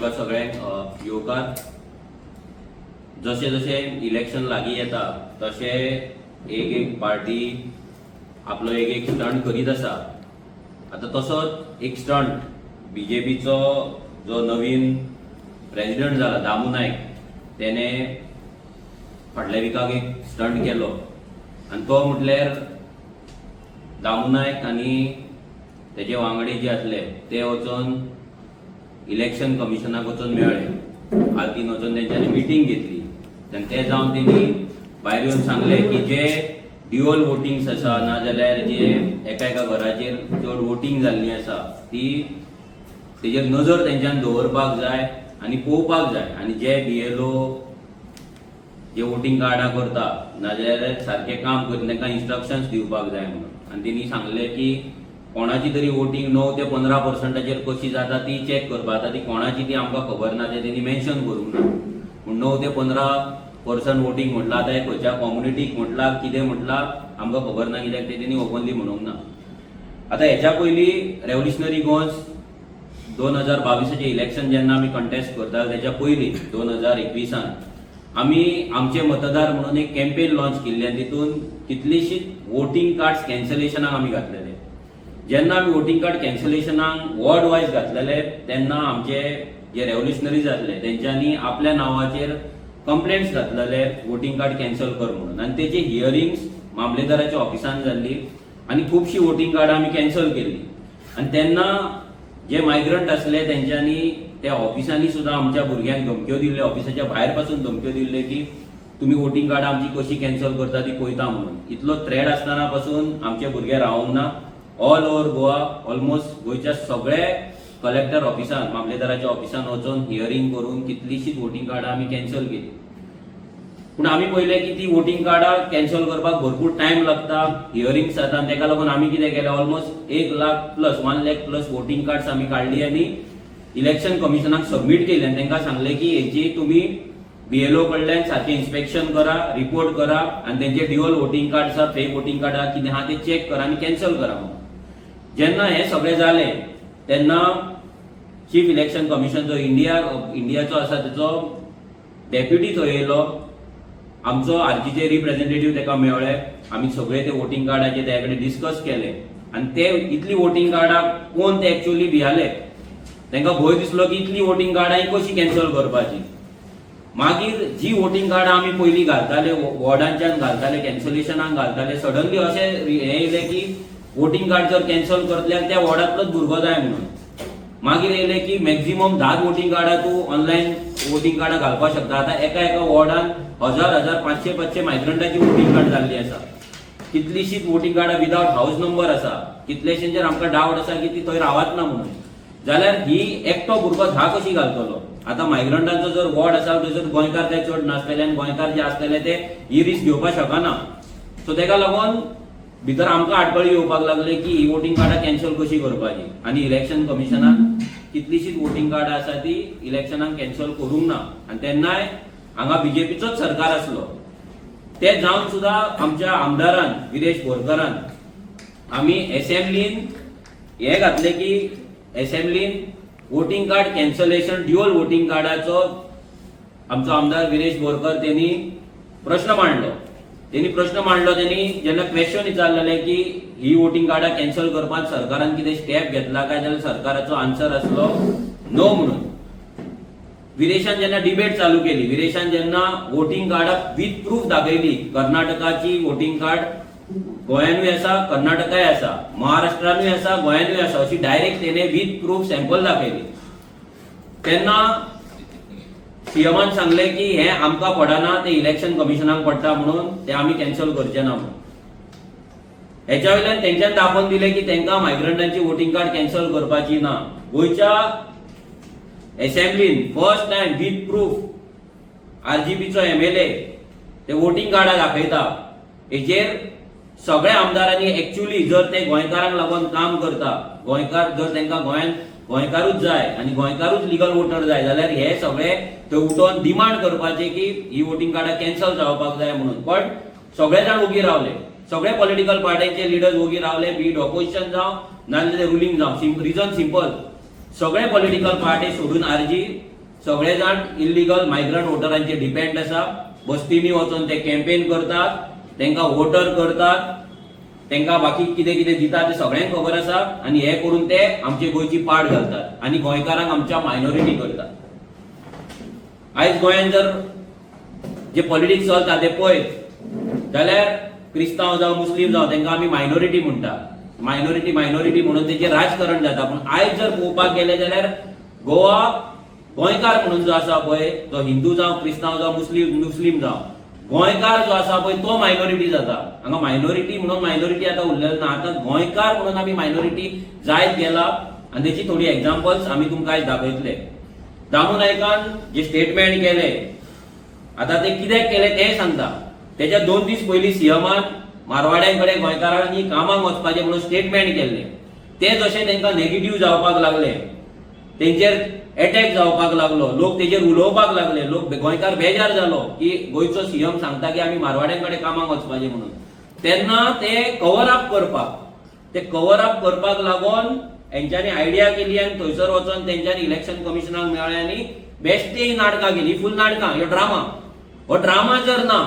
तुमकां सगळ्यांक येवकार. जशें जशें इलेक्शन लागीं येता तशें एक पार्टी आपलो एक स्टंट करीत आसा. आता तसोच एक स्टंट बीजेपीचो जो नवीन प्रेसिडेंट जाला दामू नायक तेने फाटल्या विकाक एक स्टंट केलो आनी तो म्हटल्यार दामू नायक आनी तेजे वांगडी जे आसले ते वचून इलेक्शन कमिशनाक वचून मेळ्ळे. आल्तीन वचून तेंच्यांनी मिटींग घेतली आनी ते जावन तेणी भायर येवन सांगले की जे ड्युअल वोटिंग्स आसा नाजाल्यार जे एका एका घराचेर चड वोटिंग जाल्ली आसा ती तेजेर नजर तेंच्यान दवरपाक जाय आनी पळोवपाक जाय आनी जे BLO जे वोटिंग कार्डां करता नाजाल्यार सारकें काम करता तांकां इन्स्ट्रक्शन्स दिवपाक जाय म्हणून. आनी तेणी सांगले की कोणाची तरी वोटिंग 9 ते 15% कशी जाता ती चॅक करपाक जाता. ती कोणाची ती आमकां खबर ना ते तेणी मेन्शन करूंक ना. पूण 9 ते 15% वोटिंग म्हटलां आतां खंयच्या कम्युनिटीक म्हटलां कितें म्हटलां आमकां खबर ना कित्याक ते तेणी ओपनली म्हणूंक ना. आतां हेच्या पयलीं रेव्होल्युशनरी गोवन्स 2022 इलेक्शन जेन्ना आमी कंटेस्ट करता तेच्या पयलीं 2021 आमी आमचे मतदार म्हणून एक कॅम्पेन लॉन्च केल्ली आनी तितून कितलीशीच वोटिंग कार्ड्स कॅन्सलेशनाक आमी घातलेले. जेन्ना आमी वोटिंग कार्ड कॅन्सलेशनाक वॉर्ड वायज घातलेले तेन्ना आमचे जे रेव्होल्युशनरीज आसले तेंच्यांनी आपल्या नांवाचेर कंप्लेंट्स घातलेले वोटिंग कार्ड कॅन्सल कर म्हणून आनी तेची हियरिंग्स मामलेदाराच्या ऑफिसान जाल्ली आनी खुबशीं वोटिंग कार्डां आमी कॅन्सल केल्ली. आनी तेन्ना जे मायग्रंट आसले तेंच्यांनी त्या ऑफिसांनी सुद्दां आमच्या भुरग्यांक धमक्यो दिल्ले, ऑफिसाच्या भायर पासून धमक्यो दिल्ले की तुमी वोटिंग कार्डां आमची कशी कॅन्सल करता ती पळयता म्हणून. इतलो थ्रेट आसतना पासून आमचे भुरगे रावंक ना. ऑल ओव्हर गोवा ऑलमोस्ट गोंयच्या सगळे कलेक्टर ऑफिसान मामलेदाराच्या ऑफिसान वचून हियरिंग करून कितलीशीच वोटिंग कार्डां आमी कॅन्सल केली. पूण आमी पळयलें की ती वोटिंग कार्डां कॅन्सल करपाक भरपूर टायम लागता, हियरिंग्स जाता आनी तेका लागून आमी कितें केलें almost 1 lakh plus voting cards आमी काडली आनी इलेक्शन कमिशनाक सबमीट केली आनी तांकां सांगलें की हेची तुमी BLO कडल्यान सारकें इन्स्पेक्शन करा, रिपोर्ट करा आनी तेंचे ड्युअल वोटिंग कार्ड आसा, फेक वोटिंग कार्ड आसा कितें आहा ते चेक करा आनी कॅन्सल करा म्हणून. जेन्ना हें सगळें जालें तेन्ना चीफ इलेक्शन कमिशन जो इंडियाचो आसा तेचो डेप्युटी थंय येयलो. आमचो RGचे रिप्रेझेंटेटिव्ह तेका मेळ्ळे. आमी सगळे ते वोटिंग कार्डाचे तेजे कडेन डिस्कस केले आनी ते इतली वोटिंग कार्डां कोण ते एक्चुअली भियाले तांकां भंय दिसलो की इतली वोटिंग कार्डां कशी कॅन्सल करपाची. मागीर जी वोटिंग कार्डां आमी पयलीं घालताले वॉर्डांच्यान घालताले कॅन्सलेशनाक घालताले सडनली अशें हें येयलें की वोटिंग कार्ड जर कॅन्सल करतल्यार त्या वॉर्डांतलोच भुरगो जाय म्हणून. मागीर येयलें की मॅक्झिमम 10 वोटिंग कार्डां तूं ऑनलायन वोटिंग कार्डां घालपाक शकता. आतां एका वॉर्डान 1000 500 मायग्रंटाची वोटिंग कार्ड जाल्ली आसा. कितलीशीच वोटिंग कार्डां विदाउट हाऊस नंबर आसा. कितलेशेंचेर आमकां डावट आसा की ती थंय रावत ना म्हणून. जाल्यार ही एकटो भुरगो 10 कशी घालतलो. आतां मायग्रंटांचो जर वॉर्ड आसा थंयसर गोंयकार ते चड नासतले आनी गोंयकार जे आसतले ते ही रिस्क घेवपाक शकना. सो तेका लागून भितर आमकां आडखळी येवपाक लागले की ही वोटिंग कार्डां कॅन्सल कशी करपाची आनी इलेक्शन कमिशनान कितलीशीच वोटिंग कार्डां आसा ती इलेक्शनाक कॅन्सल करूंक ना. आनी तेन्नाय हांगा बीजेपीचोच सरकार आसलो. ते जावन सुद्दां आमच्या आमदारान विरेश बोरकरान आमी एसेंब्लीन हे घातले की एसेंब्लीन voting card cancellation dual voting कार्डाचो आमचो आमदार विरेश बोरकर तेणी प्रश्न मांडलो. तेणी जेन्ना क्वेश्चन विचारलेले की ही वोटिंग कार्डां कॅन्सल करपाक सरकारान कितें स्टेप घेतला काय जाल्यार सरकाराचो आन्सर आसलो नो म्हणून. विरेशान जेन्ना डिबेट चालू केली, विरेशान जेन्ना वोटिंग कार्डां विथ प्रूफ दाखयली, कर्नाटकाची वोटिंग कार्ड गोंयानूय आसा, कर्नाटकाय आसा, महाराष्ट्रानूय आसा, गोंयानूय आसा अशी डायरेक्ट तेणे विथ प्रूफ सॅम्पल दाखयली. तेन्ना सीएमान सांगले की हे आमकां पडना, ते इलेक्शन कमिशनाक पडटा म्हणून ते आमी कॅन्सल करचे ना म्हणून. हेच्या वयल्यान तेंच्यान दाखोवन दिले की तेंकां मायग्रंटांची वोटिंग कार्ड कॅन्सल करपाची ना. गोंयच्या एसेंब्लीन फर्स्ट टायम विथ प्रूफ RGPचो MLA ते वोटिंग कार्डां दाखयता. हेचेर सगळ्या आमदारांनी एक्चुअली जर ते गोंयकारांक लागून काम करता, गोंयकार जर तांकां गोंयांत गोंयकारूच जाय आनी गोंयकारूच लिगल वोटर जाय जाल्यार हे सगळे थंय उठोवन डिमांड करपाचे की ही वोटिंग कार्डां कॅन्सल जावपाक जाय म्हणून. पण सगळे जाण ओगी रावले. सगळे पॉलिटिकल पार्टीचे लिडर्स ओगी रावले, बी इट ऑपोजिशन जावं नाजाल्यार रुलींग जावं. रिजन सिंपल, सगळे पॉलिटिकल पार्टी सोडून RG सगळे जाण इल्लीगल मायग्रंट वोटरांचे डिपेंड आसा. बस्तींनी वचून ते कॅम्पेन करतात, तांकां वोटर करतात, तांकां बाकी कितें कितें दितात ते सगळ्यांक खबर आसा. आनी हे करून ते आमची गोंयची पाड घालतात आनी गोंयकारांक आमच्या मायनॉरिटी करतात. आयज गोंयांत जर जे पॉलिटिक्स चलता ते पळयत जाल्यार क्रिस्तांव जावं मुस्लीम जावं तांकां आमी मायनॉरिटी म्हणटा. मायनॉरिटी म्हणून तेजेर राजकारण जाता. पूण आयज जर पळोवपाक गेले जाल्यार गोंयकार म्हणून जो आसा पळय तो हिंदू जावं क्रिस्तांव जावं मुस्लीम जावं गोंयकार जो आसा पळय तो मायनॉरिटी जाता. हांगा मायनॉरिटी म्हणून मायनॉरिटी आतां उरलेलो ना. आतां गोंयकार म्हणून आमी मायनॉरिटी जायत गेला. आनी तेची थोडी एग्जाम्पल्स आमी तुमकां आयज दाखयतले. दामू नायकान जे स्टेटमेंट केले, आतां ते कित्याक केले तें सांगता. तेच्या 2 दीस पयलीं सीएमान मारवाड्यांकडे गोंयकारांनी कामाक वचपाचें म्हणून स्टेटमेंट केल्लें. ते जशें तांकां नेगेटिव्ह जावपाक लागले, तेंचेर अटॅक जावपाक लागलो, लोक तेजेर उलोवपाक लागले, लोक गोंयकार बेजार जालो की गोंयचो सीएम सांगता की आमी मारवाड्यांकडे कामाक वचपाचें म्हणून. तेन्ना ते कवर अप करपाक लागून हेंच्यांनी आयडिया केली आनी थंयसर वचून तेंच्यांनी इलेक्शन कमिशनाक मेळ्ळें आनी बेश्टी नाटकां केली. फूल नाटकां. हो ड्रामा जर ना,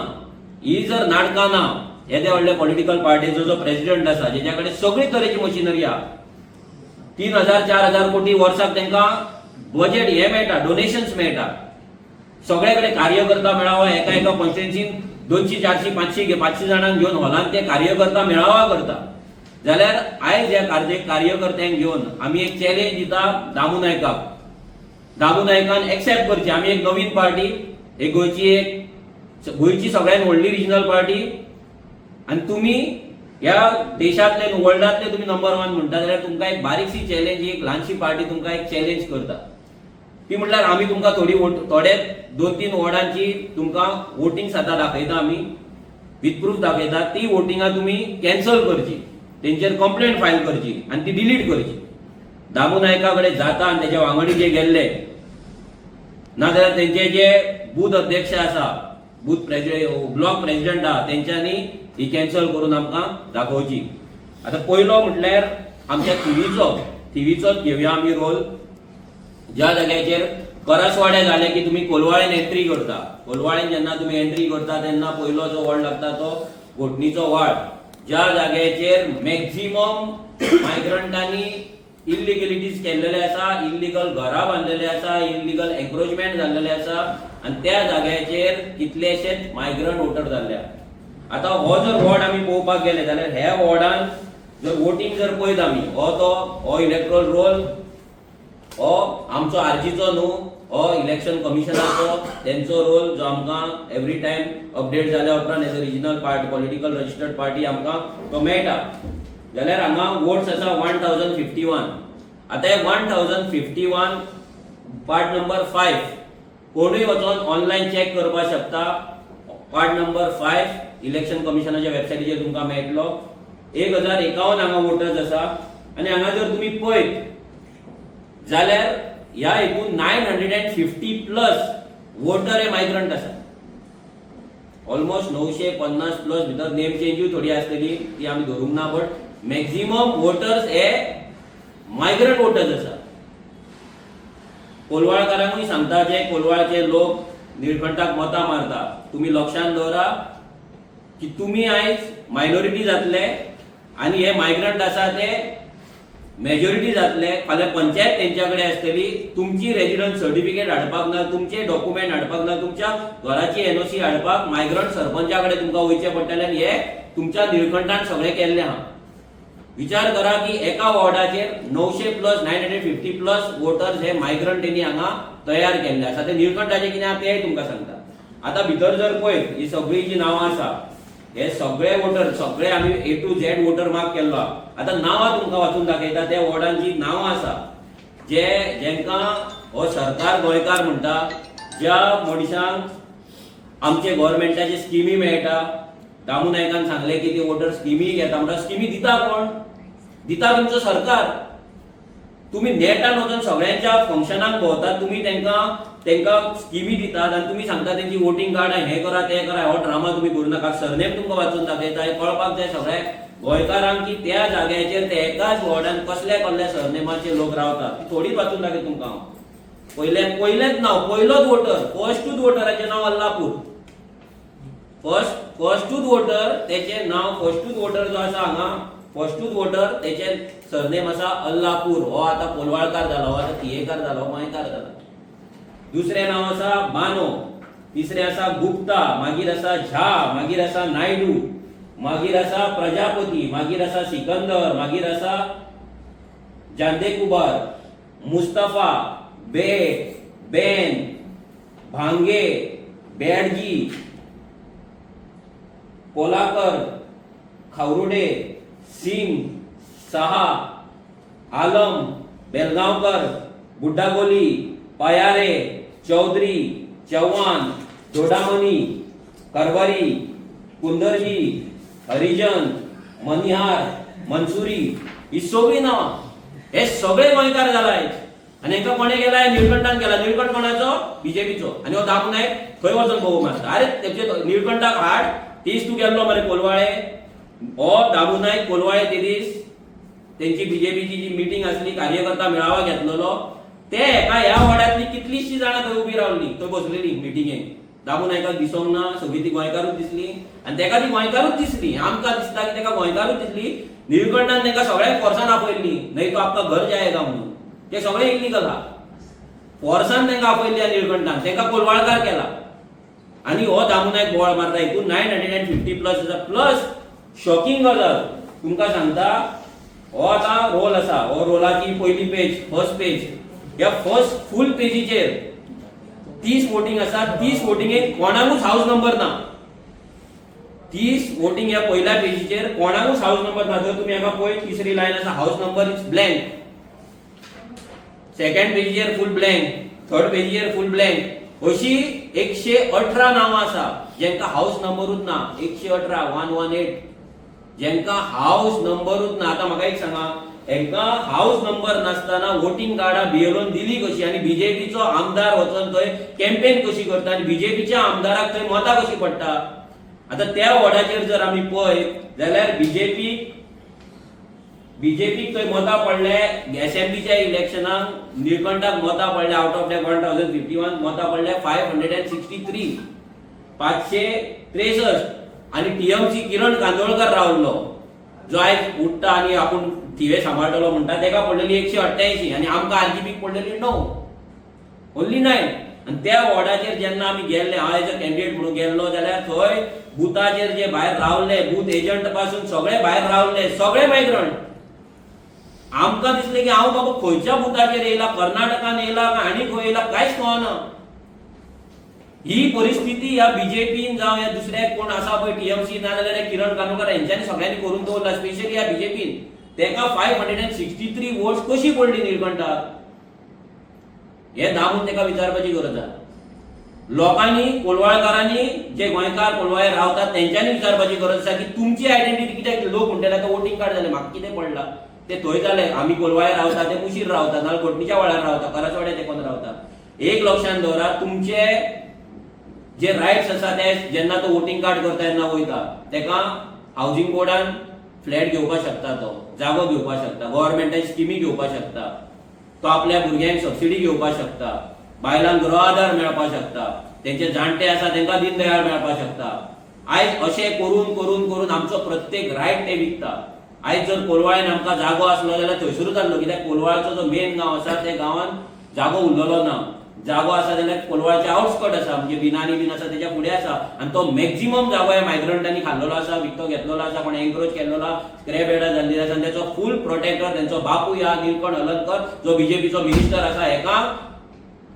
ही जर नाटकां ना, येदे व्हडले पॉलिटिकल पार्टीचो जो प्रेसिडेंट आसा जेच्या कडेन सगळी तरेची मशिनरी आहा, 3,000-4,000 कोटी वर्साक तांकां बजेट हे मेळटा, डोनेशन्स मेळटा, सगळे कडेन कार्यकर्ता मेळावा, एका कॉन्स्टिट्युएन्सीन 200-400-500 जाणांक घेवन हॉलांत ते कार्यकर्ता मेळावा करता. जाल्यार आयज ह्या कार्यकर्त्यांक घेवन आमी एक चॅलेंज दिता दामू नायकाक. दामू नायकान एक्सेप्ट करची आमी एक नवीन पार्टी, एक गोंयची सगळ्यांत व्हडली रिजनल पार्टी, आनी तुमी ह्या देशांतले वर्ल्डांतले तुमी नंबर 1 म्हणटा जाल्यार तुमकां एक बारीकशी चॅलेंज, एक ल्हानशी पार्टी तुमकां एक चॅलेंज करता. ती म्हटल्यार आमी तुमकां थोडे 2-3 वॉर्डांची तुमकां वोटिंग्स आतां दाखयता, आमी विथ प्रूफ दाखयता. ती वोटिंगां तुमी कॅन्सल करची, तेंचेर कंप्लेंट फायल करची आनी ती डिलीट करची. दामू नायका कडेन जाता आनी तेजे वांगडी जे गेल्ले, नाजाल्यार तेंचे जे बूथ अध्यक्ष आसा, ब्लॉक प्रेसिडेंट आहा, तेंच्यांनी ही कॅन्सल करून आमकां दाखोवची. आतां पयलो म्हटल्यार आमच्या थिवीचोच घेवया आमी रोल. ज्या जाग्याचेर करसवाडे जाले की तुमी कोलवाळेन एंट्री करता, कोलवाळेन जेन्ना तुमी एंट्री करता तेन्ना पयलो जो वॉर्ड लागता तो घोटणीचो वार्ड. ज्या जाग्याचेर मॅक्झिमम मायग्रंटांनी इल्लिगलिटीज केल्लेले आसा, इल्लिगल घरां बांदलेले आसा, इल्लिगल एन्क्रोचमेंट जाल्लेले आसा, आनी त्या जाग्याचेर कितलेशेच मायग्रंट वोटर जाल्ले. आतां हो जर वॉर्ड आमी पळोवपाक गेले जाल्यार ह्या वॉर्डान जर वोटिंग जर पळयत आमी, हो इलेक्ट्रल रोल हो आमचो आरजीचो न्हू, हो इलेक्शन कमिशनाचो, तेंचो रोल जो आमकां एवरी टायम अपडेट जाल्या उपरांत as a regional party, political registered party आमकां तो मेळटा. जाल्यार हांगा वोट्स आसा 1051. आतां हे 1051 पार्ट नंबर 5 कोणूय वचून ऑनलायन चॅक करपाक शकता. पार्ट नंबर 5 इलेक्शन कमिशनाच्या वेबसायटीचेर तुमकां मेळटलो. 1051 हांगा वोटर्स आसा. आनी हांगा जर तुमी पळयत जाल्यार ह्या हितून 950+ वोटर हे मायग्रंट आसा. ऑलमोस्ट 950+ भितर नेम चेंजूय थोडी आसतली, ती आमी धरूंक ना, बट मॅक्झिमम वोटर्स हे मायग्रंट वोटर्स आसा. कोलवाळकारांकूय सांगता जे कोलवाळचे लोक निळकंठाक मतां मारता, तुमी लक्षांत दवरा की तुमी आयज मायनॉरिटी जातले आनी हे मायग्रंट आसा ते मेजॉरिटी जातले. फाल्यां पंचायत तेंच्या कडेन आसतली, तुमची रेजिडंट सर्टिफिकेट हाडपाक ना, तुमचे डॉक्युमेंट हाडपाक ना, तुमच्या घराची एनओसी हाडपाक मायग्रंट सरपंचा कडेन तुमकां वयचें पडटलें. आनी हे तुमच्या निळकंठान सगळें केल्लें आहा. विचार करा की एका वॉर्डाचेर 950+ वोटर्स हे मायग्रंट तेणी हांगा तयार केल्ले आसा. ते निळकंठाचे कितें आहा तेंय तुमकां सांगता. आतां भितर जर पळयत ही सगळी जी नांवां आसा, हे सगळे वोटर, सगळे आमी A to Z voter mark केल्लो. आतां नांवां तुमकां वाचून दाखयता. त्या वॉर्डांची नांवां आसा जेंकां हो सरकार गोंयकार म्हणटा, ज्या मनशांक आमचे गव्हर्मेंटाचे स्किमी मेळटा. दामू नायकान सांगले की ती वोटर स्किमी घेता, म्हणटा स्किमी दिता कोण? दिता तुमचो सरकार. तुम्ही नेटान वचून सगळ्यांच्या फंक्शनाक भोंवतात, तुम्ही तांकां स्किमी दितात आनी तुम्ही सांगता तेंची वोटिंग कार्ड हे करा ते करा. हो ड्रामा तुम्ही करूं नाका. सरनेम तुमकां वाचून दाखयता. हे कळपाक जाय सगळ्या गोंयकारांक की त्या जाग्याचेर ते एकाच वॉर्डान कसले कसले सरनेमाचे लोक रावतात. थोडीच वाचून दाखयता तुमकां हांव. पहिलेच नाव, पहिलोच वोटर, फर्स्टूच वोटराचे नाव अल्लापूर. फर्स्टूच वोटर त्याचे नाव, फर्स्टूच वोटर जो आसा हांगा, फर्स्टूच वोटर त्याचे सरनेम आसा अल्लापूर. हो आता कोलवाळकार जालो, हो आता तियेकार जालो, गोंयकार जाला. दुसरे नाव आसा बानो, तिसरे आसा गुप्ता, मागीर आसा झा, मागीर आसा नायडू, मागीर आसा प्रजापती, मागीर आसा सिकंदर, मागीर आसा जानदेकुबार, मुस्तफा, बेट, बेन, भांगे, बेडजी, कोलाकर, खावरुडे, सिंग, साहा, आलम, बेलगांवकर, बुड्डागोली, पायारे, चौधरी, चव्हाण, दोडामणी, करवारी, कुंदरजी, हरिजन, मनिहार, मनसुरी, ही सगळी नावां. हे सगळे गोंयकार जालाय. आणि एका कोणे गेलाय, निळकंठान गेला. निळकंठ कोणाचो? बीजेपीचो. आणि हो दामू नायक खंय वचून भोव मारता. अरे तेचे निळकंठाक हाड, तीस तू गेल्लो मरे कोलवाळे. हो दामू नायक कोलवाळे ते दीस त्यांची बीजेपीची जी मीटिंग असली, कार्यकर्ता मेळावा घेतलेलो, ते एका ह्या वाड्यातली कितलीशी जाणां थंय उभी रावली, थंय बसलेली मिटिंगेक. दामू नायकाक दिसोंक ना, सगळी ती गोंयकारूच दिसली. आणि तेका ती गोंयकारूच दिसली. आमकां दिसता की तेका गोंयकारूच दिसली. निळकंठान तेका सगळ्यांक फोर्सान आपयल्ली, नाही तो आपका घर जायगा म्हणून. ते सगळे इल्लीगल हा. फोर्सान तेंका आपयल्ली निळकंठान, तेंका कोलवाळकार केला. आणि हो दामू नायक बोवाळ मारता. हितून 950 आसा. प्लस शॉकिंग गजाल तुमकां सांगता, हो आता रोल आसा. हो रोलाची पहिली पेज, फर्स्ट पेज. ह्या फर्स्ट फुल पेजीचेर 30 वोटिंग आसा. 30 वोटिंगेक कोणाकूच हाऊस नंबर ना. 30 वोटिंग ह्या पहिल्या पेजीचेर कोणाकूच हाऊस नंबर ना. जर तुम्ही हाका पळयत, तिसरी लायन आसा, house number is blank. Second पेजीचेर फुल ब्लँक, थर्ड पेजीचेर फुल ब्लँक. अशी 118 नावां आसा जेंका हाऊस नंबरूच ना. 118 जेंका हाऊस नंबरूच ना. आता म्हाका एक सांगा, हेंका हाऊस नंबर नासतना वोटिंग कार्डा बीएलओन दिली कशी, आणि बीजेपीचो आमदार वचून थंय कॅम्पेन कशी करता, आणि बीजेपीच्या आमदाराक थंय मतां कशी पडटा. आता त्या वॉर्डाचेर जर आमी पळयत जाल्यार बीजेपीक थंय मतां पडले. असेंब्लीच्या इलेक्शनाक निळकंठाक मतां पडले. आउट ऑफ द 1051 मतां पडले 563, 563. आणि टीएमसी किरण कांदोळकर रावलो, जो आयज उठता आणि आपूण थिवे सांबाळटलो म्हणटा, तेका पडलेली 188, आणि आमकां आरजीपीक पडलेली 9, ओन्ली 9. आणि त्या वॉर्डाचेर जेन्ना आमी गेल्ले, हांव एज अ कॅन्डिडेट म्हणून गेल्लो, जाल्यार थंय बुथाचेर जे भायर रावले, बूथ एजंट पासून सगळे भायर रावले, सगळे मायग्रंट. आमकां दिसलें की हांव बाबा खंयच्या बुथाचेर येयला, कर्नाटकान येयला काय आनी खंय येयला, कांयच कळना. ही परिस्थिती ह्या बीजेपीन जावं ह्या दुसऱ्या कोण आसा पळय टीएमसी, नाजाल्यार किरण कांदोळकर हेंच्यांनी सगळ्यांनी करून दवरला. स्पेशली ह्या बीजेपीन तेका 563 वोट्स कशी पडली निळकंठाक, हे दामून तेका विचारपाची गरज आसा. लोकांनी, कोलवाळकारांनी, जे गोंयकार कोलवाळे रावतात तेंच्यांनी विचारपाची गरज आसा की तुमची आयडेंटिटी कित्याक. लोक म्हणटात आतां वोटिंग कार्ड जालें, म्हाका कितें पडला ते थंय जालें. आमी कोलवाळे रावता ते मुशीर रावता, नाल्यार घोटणीच्या वाड्यार रावता, करासवाड्यार तेकोन रावता. एक लक्षांत दवरा, तुमचे जे रायट्स आसा ते जेन्ना तो वोटिंग कार्ड करता तेन्ना वयता, तेका हाऊसिंग बोर्डान फ्लॅट घेवपाक शकता, तो जागो घेवपाक शकता, गव्हर्नमेंटाची स्किमी घेवपाक शकता, तो आपल्या भुरग्यांक सबसिडी घेवपाक शकता, बायलांक गृह आधार मेळपाक शकता, तेंचे जाणटे आसा तेंका दीनदयाळ मेळपाक शकता. आयज अशें करून करून करून आमचो प्रत्येक रायट ते विकता. आयज जर कोलवाळेन आमकां जागो आसलो जाल्यार थंयसरूच आसलो, कित्याक कोलवाळचो जो मेन गांव आसा त्या गांवांत जागो उरलेलो ना. जागो आसा जाल्यार कोलवाळचे आउटस्कट आसा, म्हणजे बिनानी बीन आसा तेच्या फुडें आसा, आनी तो मॅक्झिमम जागो ह्या मायग्रंटांनी खाल्लेलो आसा, विकतो घेतलेलो आसा, कोणी एन्क्रोच केल्लो, स्क्रॅप यार्डां जाल्ली आसा. तेचो फूल प्रोटेक्टर तेंचो बापूय हा निळकंठ हलदकर, जो बीजेपीचो मिनिस्टर आसा. हेका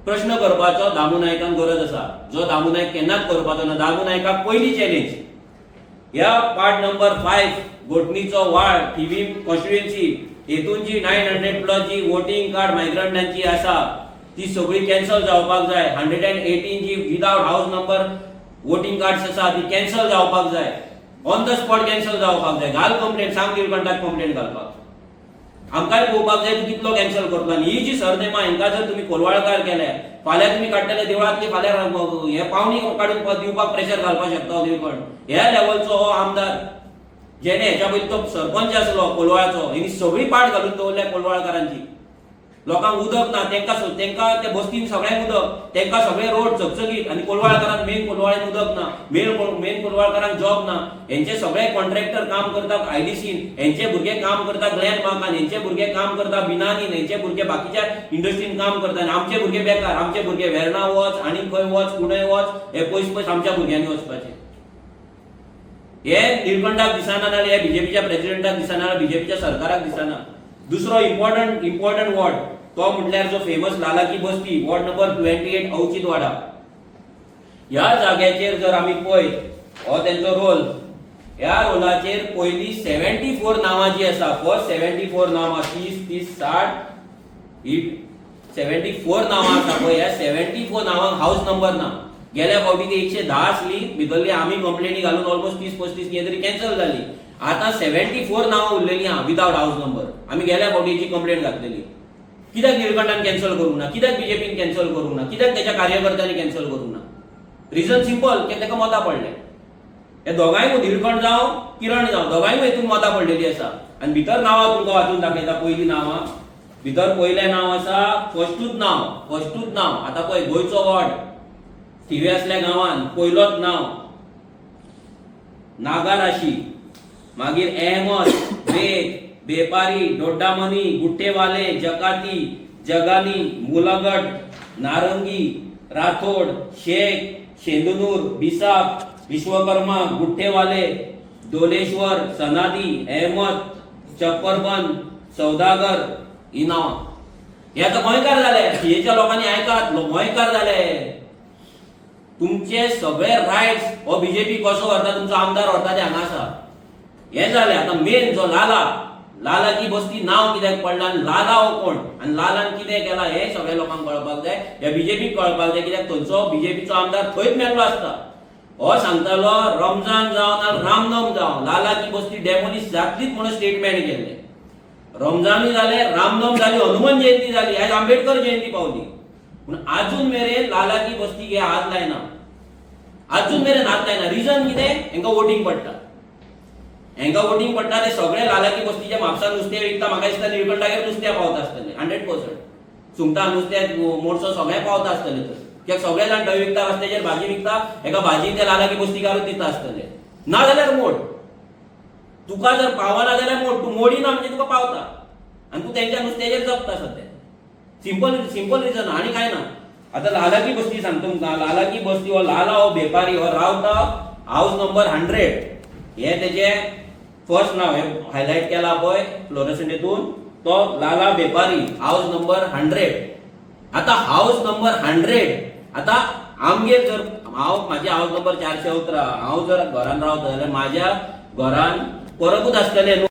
प्रश्न करपाचो दामू नायकान गरज आसा, जो दामू नायक केन्नाच करपाचो ना. दामू नायकाक पयली चॅलेंज ह्या पार्ट नंबर 5 घोटणीचो वार्ड थिवी कॉन्स्टिट्युएन्सी, हेतून जी 900+ जी वोटिंग कार्ड मायग्रंटांची आसा ती सगळी कॅन्सल जावपाक जाय. 118 जी without house number voting cards आसा ती कॅन्सल जावपाक जाय, ऑन द स्पॉट कॅन्सल जावपाक जाय. घाल कंप्लेंट, सांग निळकंठाक कंप्लेंट घालपाक. आमकांय पळोवपाक जाय तूं कितलो कॅन्सल करता. आनी ही जी सरनेमां हांकां जर तुमी कोलवाळकार केले, फाल्यां तुमी काडटले देवळांतली, फाल्यां हे पावणी काडून दिवपाक प्रेशर घालपाक शकता निळकंठ. ह्या लेवलचो हो आमदार, जेणे हेच्या पयलीं तो सरपंच आसलो कोलवाळचो, हेणी सगळी पाट घालून दवरल्या कोलवाळकारांची. लोकांक उदक ना, तेंका त्या बस्तीन सगळ्यांक उदक, तेंका सगळे रोड चकचकीत, आणि कोलवाळकारांक मेन कोलवाळेन उदक ना, मेन कोलवाळकारांक जॉब ना. हेंचे सगळे कॉन्ट्रॅक्टर काम करतात आयडीसीन, हेंचे भुरगे काम करतात ग्लॅनमार्कान, हेंचे भुरगे काम करतात बिनानीन, हेंचे भुरगे बाकीच्या इंडस्ट्रीन काम करतात, आणि आमचे भुरगे बेकार. आमचे भुरगे वेर्णा वच, आनी खंय वच, पुणे वच, हे पयस आमच्या भुरग्यांनी वचपाचे. हे निळकंठाक दिसना, नाल्यार हे बीजेपीच्या प्रेसिडेंटाक दिसना, नाल्यार बीजेपीच्या सरकाराक दिसना. दुसरो इम्पॉर्टंट वॉर्ड तो म्हटल्यार जो फेमस लाला की बस्ती, वॉर्ड नंबर 28 औचितवाडा. ह्या जाग्याचेर जर आमी पळयत हो तेंचो रोल, ह्या रोलाचेर पयली 74 नांवां जी आसा, फर्स्ट 74 नांवां 30 60 ही 74 नांवां आसा पळय, ह्या 74 नांवांक हाऊस नंबर ना. गेल्या फावटी ती 110 आसली, भितरली आमी कंप्लेनी घालून ऑलमोस्ट 30-35 कितें तरी कॅन्सल जाली. आता 74 नांवां उरलेली आहा विदाउट हाऊस नंबर. आमी गेल्या फावटीची कंप्लेंट घातलेली. कित्याक निळकंठान कॅन्सल करूंक ना, कित्याक बीजेपीन कॅन्सल करूंक ना, कित्याक त्याच्या कार्यकर्त्यांनी कॅन्सल करूंक ना? रिजन सिंपल, की ताका मतां पडले. हे दोगांय निळकंठ जावं किरण जावं, दोगांय हितून मतां पडलेली आसा. आनी भितर नांवां तुमकां वाचून दाखयता. पयलीं नांवां भितर पयलें नांव आसा, फर्स्टूच नांव. आतां पळय गोंयचो वॉर्ड थिवे असल्या गांवांत पयलोच नांव नागाराशी, मागीर अहमद, बेग, बेपारी, डोड्डामनी, गुट्टेवाले, जकाती, जगानी, मुलागड, नारंगी, राठोड, शेख, शेंदुनूर, बिसाप, विश्वकर्मा, गुट्टेवाले, दोलेश्वर, सनादी, अहमद, चप्परबंद, सौदागर ही नांवां. हे आतां गोंयकार जाले. हेच्या लोकांनी आयकात, गोंयकार जाले. तुमचे सगळे रायट्स हो बीजेपी कसो व्हरता, तुमचो आमदार व्हरता ते हांगा आसा. हे जाले. आता मेन जो लाला की बस्ती नांव कित्याक पडला, आनी लाला हो कोण, आनी लालान कितें केला हे सगळ्या लोकांक कळपाक जाय. ह्या बीजेपीक कळपाक जाय, कित्याक थंयचो बीजेपीचो आमदार थंयच मेल्लो आसता. हो सांगतालो रमजान जावं ना रामनवमी जावं, लाला की बस्ती डेमोलिश जातलीच म्हणून स्टेटमेंट केल्ले. रमजानूय जाले, रामनवमी जाली, हनुमान जयंती जाली, आज आंबेडकर जयंती पावली, पूण अजून मेरेन लाला की बस्ती हे हात लायना. अजून मेरेन हात लायना. रिजन कितें? हेंका वोटिंग पडटा. ते सगळे लाला की बस्तीच्या म्हापसा नुस्तें विकता. म्हाका दिसता निळकंठागेर नुस्तें पावता आसतलें 100%. सुंगटां, नुस्तें, मोडसो सगळें पावता आसतलें थंय. कित्याक सगळे जाण थंय विकता, रस्त्याचेर भाजी विकता. हेका भाजी ते लाला की बस्तीकारूच दिता आसतले. ना जाल्यार मोड. तुका जर पावना जाल्यार मोड. तूं मोडिना म्हणजे तुका पावता, आनी तूं तेंच्या नुस्त्याचेर जगता सध्या. सिंपल रिजन, आनी काय ना. आता लाला की बस्ती सांगता तुमकां. लाला की बस्ती हो लाला हो बेपारी हो रावता हाऊस नंबर 100. हे तेजे फर्स्ट नाव हे हायलाइट केला पळय फ्लोरेसेंट हितून, तो लाला बेपारी हाऊस नंबर 100. आता हाऊस नंबर 100. आता आमगेर जर म्हाजे हाऊस नंबर 417, हांव जर घरान रावता जाल्यार म्हाज्या घरान परतूच आसतले न्हू.